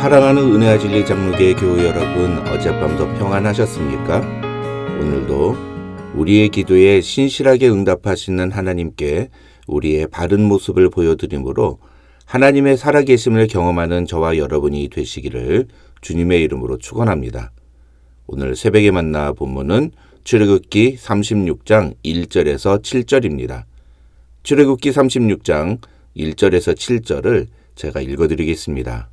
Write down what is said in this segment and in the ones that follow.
사랑하는 은혜와 진리 장로교회 교우 여러분, 어젯밤도 평안하셨습니까? 오늘도 우리의 기도에 신실하게 응답하시는 하나님께 우리의 바른 모습을 보여드리므로 하나님의 살아계심을 경험하는 저와 여러분이 되시기를 주님의 이름으로 축원합니다. 오늘 새벽에 만나 본문은 출애굽기 36장 1절에서 7절입니다. 출애굽기 36장 1절에서 7절을 제가 읽어드리겠습니다.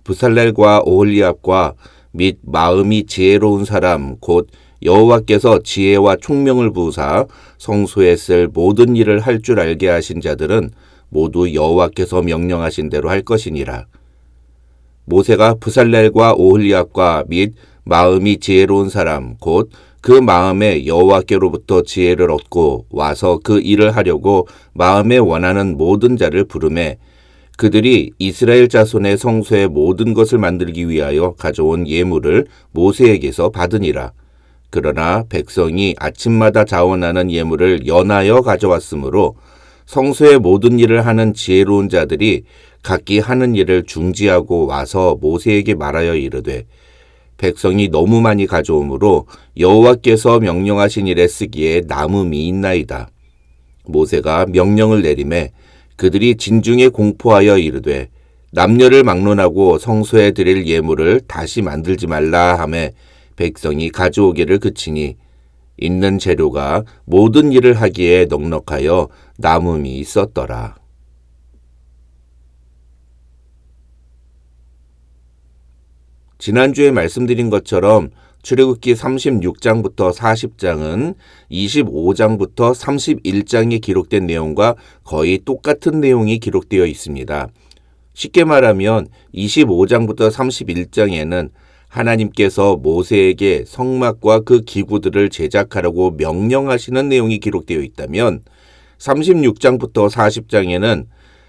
브살렐과 오홀리압과 및 마음이 지혜로운 사람 곧 여호와께서 지혜와 총명을 부으사 성소에 쓸 모든 일을 할 줄 알게 하신 자들은 모두 여호와께서 명령하신 대로 할 것이니라. 모세가 브살렐과 오홀리압과 및 마음이 지혜로운 사람 곧 그 마음에 여호와께로부터 지혜를 얻고 와서 그 일을 하려고 마음에 원하는 모든 자를 부르매 그들이 이스라엘 자손의 성소의 모든 것을 만들기 위하여 가져온 예물을 모세에게서 받으니라. 그러나 백성이 아침마다 자원하는 예물을 연하여 가져왔으므로 성소의 모든 일을 하는 지혜로운 자들이 각기 하는 일을 중지하고 와서 모세에게 말하여 이르되 백성이 너무 많이 가져오므로 여호와께서 명령하신 일에 쓰기에 남음이 있나이다. 모세가 명령을 내리매 그들이 진중에 공포하여 이르되 남녀를 막론하고 성소에 드릴 예물을 다시 만들지 말라 하매 백성이 가져오기를 그치니 있는 재료가 모든 일을 하기에 넉넉하여 남음이 있었더라. 지난주에 말씀드린 것처럼 출애굽기 36장부터 40장은 25장부터 31장에 기록된 내용과 거의 똑같은 내용이 기록되어 있습니다. 쉽게 말하면 25장부터 31장에는 하나님께서 모세에게 성막과 그 기구들을 제작하라고 명령하시는 내용이 기록되어 있다면 36장부터 40장에는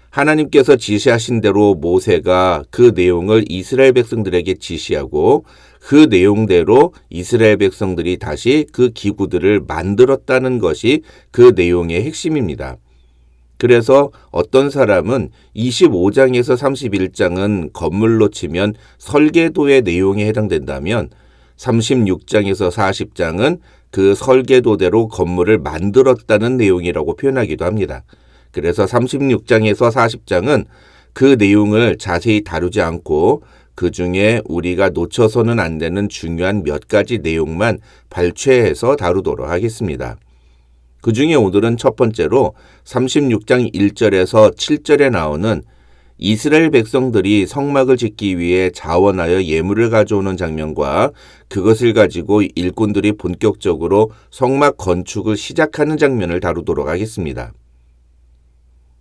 하나님께서 지시하신 대로 모세가 그 내용을 이스라엘 백성들에게 지시하고 그 내용대로 이스라엘 백성들이 다시 그 기구들을 만들었다는 것이 그 내용의 핵심입니다. 그래서 어떤 사람은 25장에서 31장은 건물로 치면 설계도의 내용에 해당된다면 36장에서 40장은 그 설계도대로 건물을 만들었다는 내용이라고 표현하기도 합니다. 그래서 36장에서 40장은 그 내용을 자세히 다루지 않고 그 중에 우리가 놓쳐서는 안 되는 중요한 몇 가지 내용만 발췌해서 다루도록 하겠습니다. 그 중에 오늘은 첫 번째로 36장 1절에서 7절에 나오는 이스라엘 백성들이 성막을 짓기 위해 자원하여 예물을 가져오는 장면과 그것을 가지고 일꾼들이 본격적으로 성막 건축을 시작하는 장면을 다루도록 하겠습니다.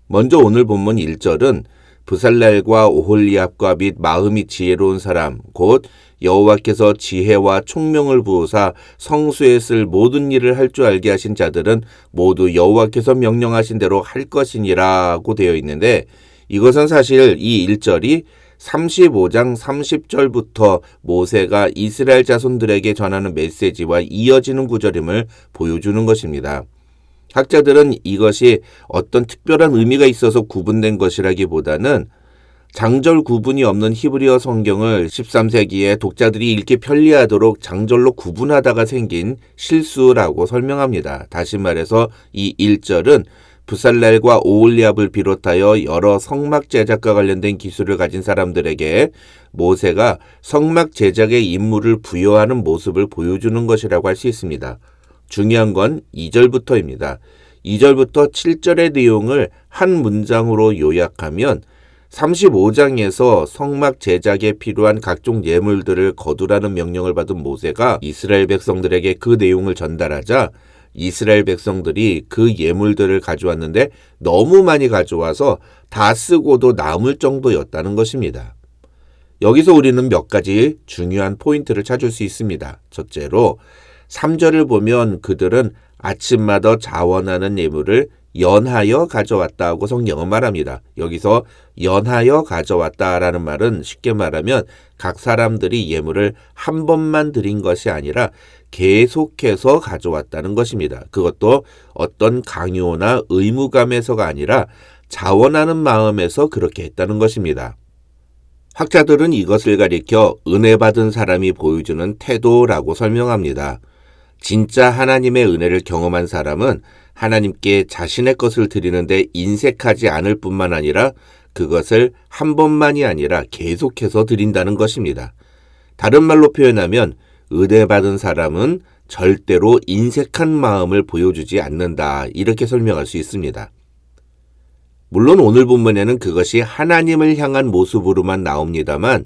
먼저 오늘 본문 1절은 브살렐과 오홀리압과 및 마음이 지혜로운 사람 곧 여호와께서 지혜와 총명을 부으사 성소에 쓸 모든 일을 할 줄 알게 하신 자들은 모두 여호와께서 명령하신 대로 할 것이니라고 되어 있는데 이것은 사실 이 1절이 35장 30절부터 모세가 이스라엘 자손들에게 전하는 메시지와 이어지는 구절임을 보여주는 것입니다. 학자들은 이것이 어떤 특별한 의미가 있어서 구분된 것이라기보다는 장절 구분이 없는 히브리어 성경을 13세기에 독자들이 읽기 편리하도록 장절로 구분하다가 생긴 실수라고 설명합니다. 다시 말해서 이 1절은 브살렐과 오홀리압을 비롯하여 여러 성막 제작과 관련된 기술을 가진 사람들에게 모세가 성막 제작의 임무를 부여하는 모습을 보여주는 것이라고 할 수 있습니다. 중요한 건 2절부터입니다. 2절부터 7절의 내용을 한 문장으로 요약하면 35장에서 성막 제작에 필요한 각종 예물들을 거두라는 명령을 받은 모세가 이스라엘 백성들에게 그 내용을 전달하자 이스라엘 백성들이 그 예물들을 가져왔는데 너무 많이 가져와서 다 쓰고도 남을 정도였다는 것입니다. 여기서 우리는 몇 가지 중요한 포인트를 찾을 수 있습니다. 첫째로 3절을 보면 그들은 아침마다 자원하는 예물을 연하여 가져왔다고 성경은 말합니다. 여기서 연하여 가져왔다라는 말은 쉽게 말하면 각 사람들이 예물을 한 번만 드린 것이 아니라 계속해서 가져왔다는 것입니다. 그것도 어떤 강요나 의무감에서가 아니라 자원하는 마음에서 그렇게 했다는 것입니다. 학자들은 이것을 가리켜 은혜 받은 사람이 보여주는 태도라고 설명합니다. 진짜 하나님의 은혜를 경험한 사람은 하나님께 자신의 것을 드리는데 인색하지 않을 뿐만 아니라 그것을 한 번만이 아니라 계속해서 드린다는 것입니다. 다른 말로 표현하면 은혜 받은 사람은 절대로 인색한 마음을 보여주지 않는다, 이렇게 설명할 수 있습니다. 물론 오늘 본문에는 그것이 하나님을 향한 모습으로만 나옵니다만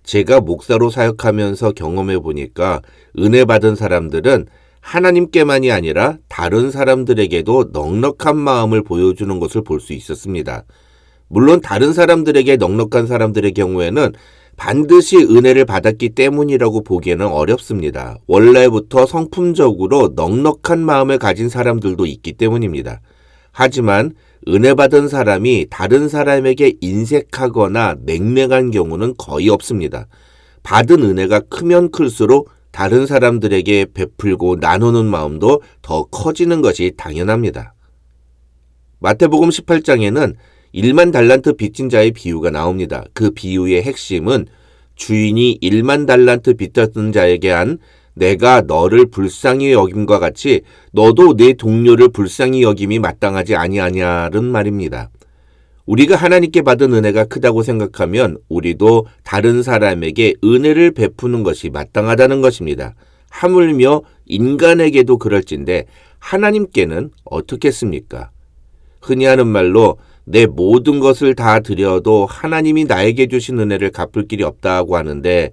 제가 목사로 사역하면서 경험해 보니까 은혜 받은 사람들은 하나님께만이 아니라 다른 사람들에게도 넉넉한 마음을 보여주는 것을 볼 수 있었습니다. 물론 다른 사람들에게 넉넉한 사람들의 경우에는 반드시 은혜를 받았기 때문이라고 보기에는 어렵습니다. 원래부터 성품적으로 넉넉한 마음을 가진 사람들도 있기 때문입니다. 하지만 은혜 받은 사람이 다른 사람에게 인색하거나 냉랭한 경우는 거의 없습니다. 받은 은혜가 크면 클수록 다른 사람들에게 베풀고 나누는 마음도 더 커지는 것이 당연합니다. 마태복음 18장에는 1만 달란트 빚진 자의 비유가 나옵니다. 그 비유의 핵심은 주인이 1만 달란트 빚졌던 자에게 한 내가 너를 불쌍히 여김과 같이 너도 내 동료를 불쌍히 여김이 마땅하지 아니하냐는 말입니다. 우리가 하나님께 받은 은혜가 크다고 생각하면 우리도 다른 사람에게 은혜를 베푸는 것이 마땅하다는 것입니다. 하물며 인간에게도 그럴진데 하나님께는 어떻겠습니까? 흔히 하는 말로 내 모든 것을 다 드려도 하나님이 나에게 주신 은혜를 갚을 길이 없다고 하는데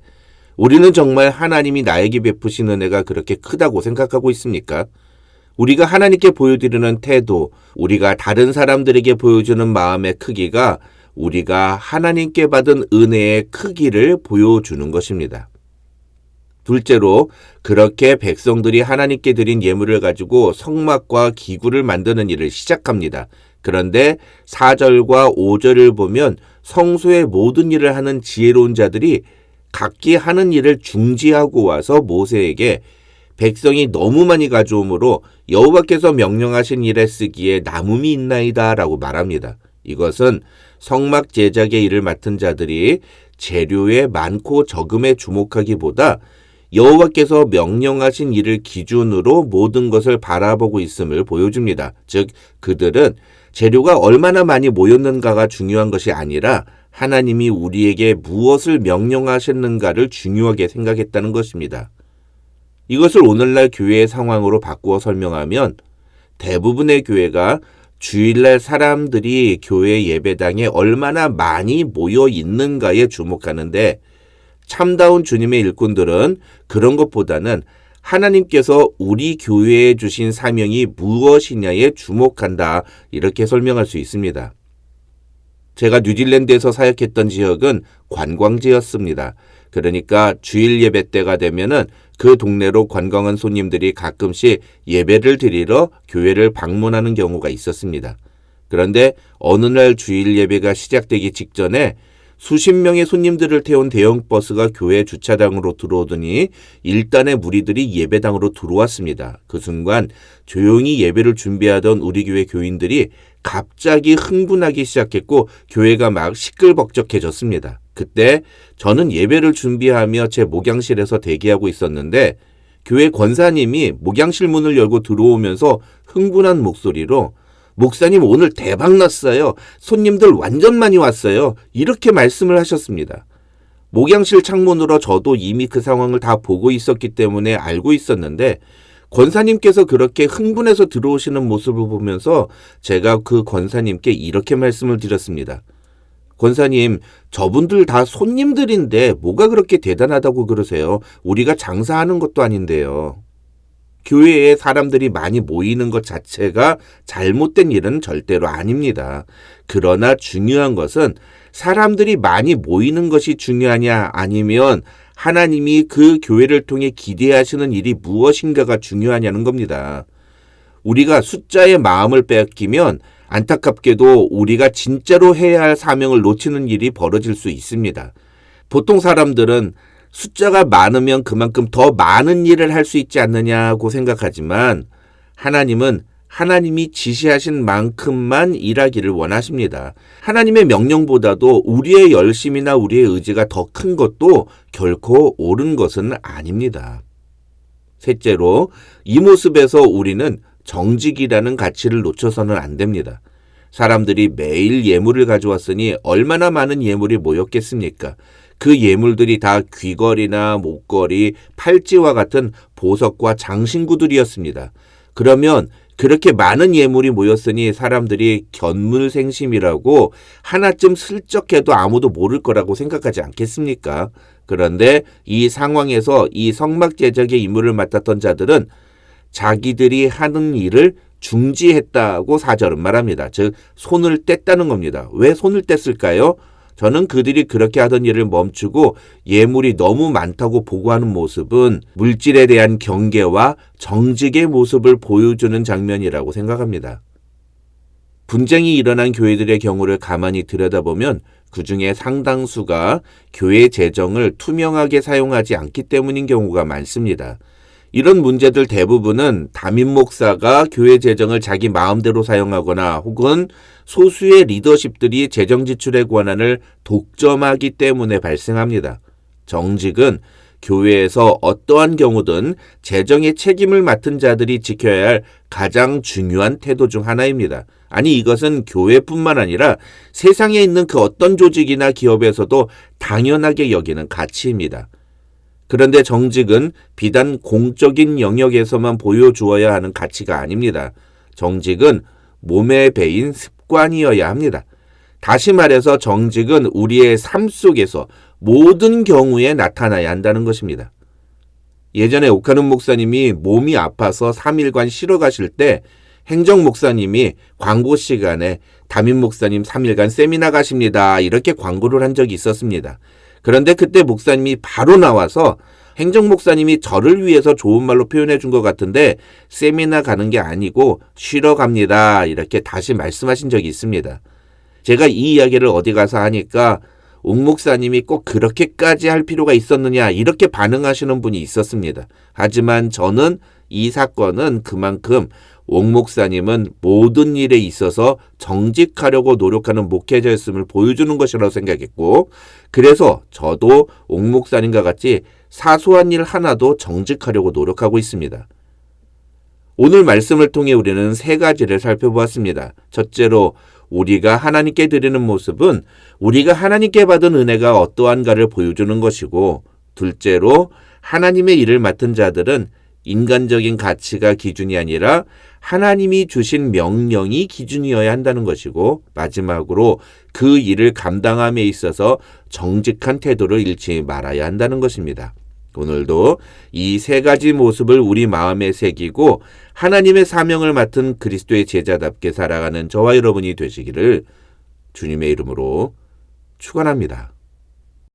우리는 정말 하나님이 나에게 베푸신 은혜가 그렇게 크다고 생각하고 있습니까? 우리가 하나님께 보여드리는 태도, 우리가 다른 사람들에게 보여주는 마음의 크기가 우리가 하나님께 받은 은혜의 크기를 보여주는 것입니다. 둘째로 그렇게 백성들이 하나님께 드린 예물을 가지고 성막과 기구를 만드는 일을 시작합니다. 그런데 4절과 5절을 보면 성소의 모든 일을 하는 지혜로운 자들이 각기 하는 일을 중지하고 와서 모세에게 백성이 너무 많이 가져오므로 여호와께서 명령하신 일에 쓰기에 남음이 있나이다 라고 말합니다. 이것은 성막 제작의 일을 맡은 자들이 재료의 많고 적음에 주목하기보다 여호와께서 명령하신 일을 기준으로 모든 것을 바라보고 있음을 보여줍니다. 즉 그들은 재료가 얼마나 많이 모였는가가 중요한 것이 아니라 하나님이 우리에게 무엇을 명령하셨는가를 중요하게 생각했다는 것입니다. 이것을 오늘날 교회의 상황으로 바꾸어 설명하면 대부분의 교회가 주일날 사람들이 교회 예배당에 얼마나 많이 모여 있는가에 주목하는데 참다운 주님의 일꾼들은 그런 것보다는 하나님께서 우리 교회에 주신 사명이 무엇이냐에 주목한다, 이렇게 설명할 수 있습니다. 제가 뉴질랜드에서 사역했던 지역은 관광지였습니다. 그러니까 주일 예배 때가 되면은 그 동네로 관광한 손님들이 가끔씩 예배를 드리러 교회를 방문하는 경우가 있었습니다. 그런데 어느 날 주일 예배가 시작되기 직전에 수십 명의 손님들을 태운 대형 버스가 교회 주차장으로 들어오더니 일단의 무리들이 예배당으로 들어왔습니다. 그 순간 조용히 예배를 준비하던 우리 교회 교인들이 갑자기 흥분하기 시작했고 교회가 막 시끌벅적해졌습니다. 그때 저는 예배를 준비하며 제 목양실에서 대기하고 있었는데 교회 권사님이 목양실 문을 열고 들어오면서 흥분한 목소리로 목사님 오늘 대박 났어요. 손님들 완전 많이 왔어요. 이렇게 말씀을 하셨습니다. 목양실 창문으로 저도 이미 그 상황을 다 보고 있었기 때문에 알고 있었는데 권사님께서 그렇게 흥분해서 들어오시는 모습을 보면서 제가 그 권사님께 이렇게 말씀을 드렸습니다. 권사님, 저분들 다 손님들인데 뭐가 그렇게 대단하다고 그러세요? 우리가 장사하는 것도 아닌데요. 교회에 사람들이 많이 모이는 것 자체가 잘못된 일은 절대로 아닙니다. 그러나 중요한 것은 사람들이 많이 모이는 것이 중요하냐 아니면 하나님이 그 교회를 통해 기대하시는 일이 무엇인가가 중요하냐는 겁니다. 우리가 숫자의 마음을 빼앗기면 안타깝게도 우리가 진짜로 해야 할 사명을 놓치는 일이 벌어질 수 있습니다. 보통 사람들은 숫자가 많으면 그만큼 더 많은 일을 할 수 있지 않느냐고 생각하지만 하나님은 하나님이 지시하신 만큼만 일하기를 원하십니다. 하나님의 명령보다도 우리의 열심이나 우리의 의지가 더 큰 것도 결코 옳은 것은 아닙니다. 셋째로, 이 모습에서 우리는 정직이라는 가치를 놓쳐서는 안 됩니다. 사람들이 매일 예물을 가져왔으니 얼마나 많은 예물이 모였겠습니까? 그 예물들이 다 귀걸이나 목걸이, 팔찌와 같은 보석과 장신구들이었습니다. 그러면 그렇게 많은 예물이 모였으니 사람들이 견물생심이라고 하나쯤 슬쩍 해도 아무도 모를 거라고 생각하지 않겠습니까? 그런데 이 상황에서 이 성막 제작의 임무를 맡았던 자들은 자기들이 하는 일을 중지했다고 4절은 말합니다. 즉 손을 뗐다는 겁니다. 왜 손을 뗐을까요? 저는 그들이 그렇게 하던 일을 멈추고 예물이 너무 많다고 보고하는 모습은 물질에 대한 경계와 정직의 모습을 보여주는 장면이라고 생각합니다. 분쟁이 일어난 교회들의 경우를 가만히 들여다보면 그 중에 상당수가 교회 재정을 투명하게 사용하지 않기 때문인 경우가 많습니다. 이런 문제들 대부분은 담임 목사가 교회 재정을 자기 마음대로 사용하거나 혹은 소수의 리더십들이 재정 지출의 권한을 독점하기 때문에 발생합니다. 정직은 교회에서 어떠한 경우든 재정의 책임을 맡은 자들이 지켜야 할 가장 중요한 태도 중 하나입니다. 아니, 이것은 교회뿐만 아니라 세상에 있는 그 어떤 조직이나 기업에서도 당연하게 여기는 가치입니다. 그런데 정직은 비단 공적인 영역에서만 보여주어야 하는 가치가 아닙니다. 정직은 몸에 배인 습관이어야 합니다. 다시 말해서 정직은 우리의 삶 속에서 모든 경우에 나타나야 한다는 것입니다. 예전에 옥하는 목사님이 몸이 아파서 3일간 쉬러 가실 때 행정 목사님이 광고 시간에 담임 목사님 3일간 세미나 가십니다. 이렇게 광고를 한 적이 있었습니다. 그런데 그때 목사님이 바로 나와서 행정 목사님이 저를 위해서 좋은 말로 표현해 준 것 같은데 세미나 가는 게 아니고 쉬러 갑니다. 이렇게 다시 말씀하신 적이 있습니다. 제가 이 이야기를 어디 가서 하니까 옥 목사님이 꼭 그렇게까지 할 필요가 있었느냐 이렇게 반응하시는 분이 있었습니다. 하지만 저는 이 사건은 그만큼 옥 목사님은 모든 일에 있어서 정직하려고 노력하는 목회자였음을 보여주는 것이라고 생각했고, 그래서 저도 옥 목사님과 같이 사소한 일 하나도 정직하려고 노력하고 있습니다. 오늘 말씀을 통해 우리는 3가지를 살펴보았습니다. 첫째로, 우리가 하나님께 드리는 모습은 우리가 하나님께 받은 은혜가 어떠한가를 보여주는 것이고, 둘째로, 하나님의 일을 맡은 자들은 인간적인 가치가 기준이 아니라 하나님이 주신 명령이 기준이어야 한다는 것이고, 마지막으로 그 일을 감당함에 있어서 정직한 태도를 잃지 말아야 한다는 것입니다. 오늘도 이 3가지 모습을 우리 마음에 새기고 하나님의 사명을 맡은 그리스도의 제자답게 살아가는 저와 여러분이 되시기를 주님의 이름으로 축원합니다.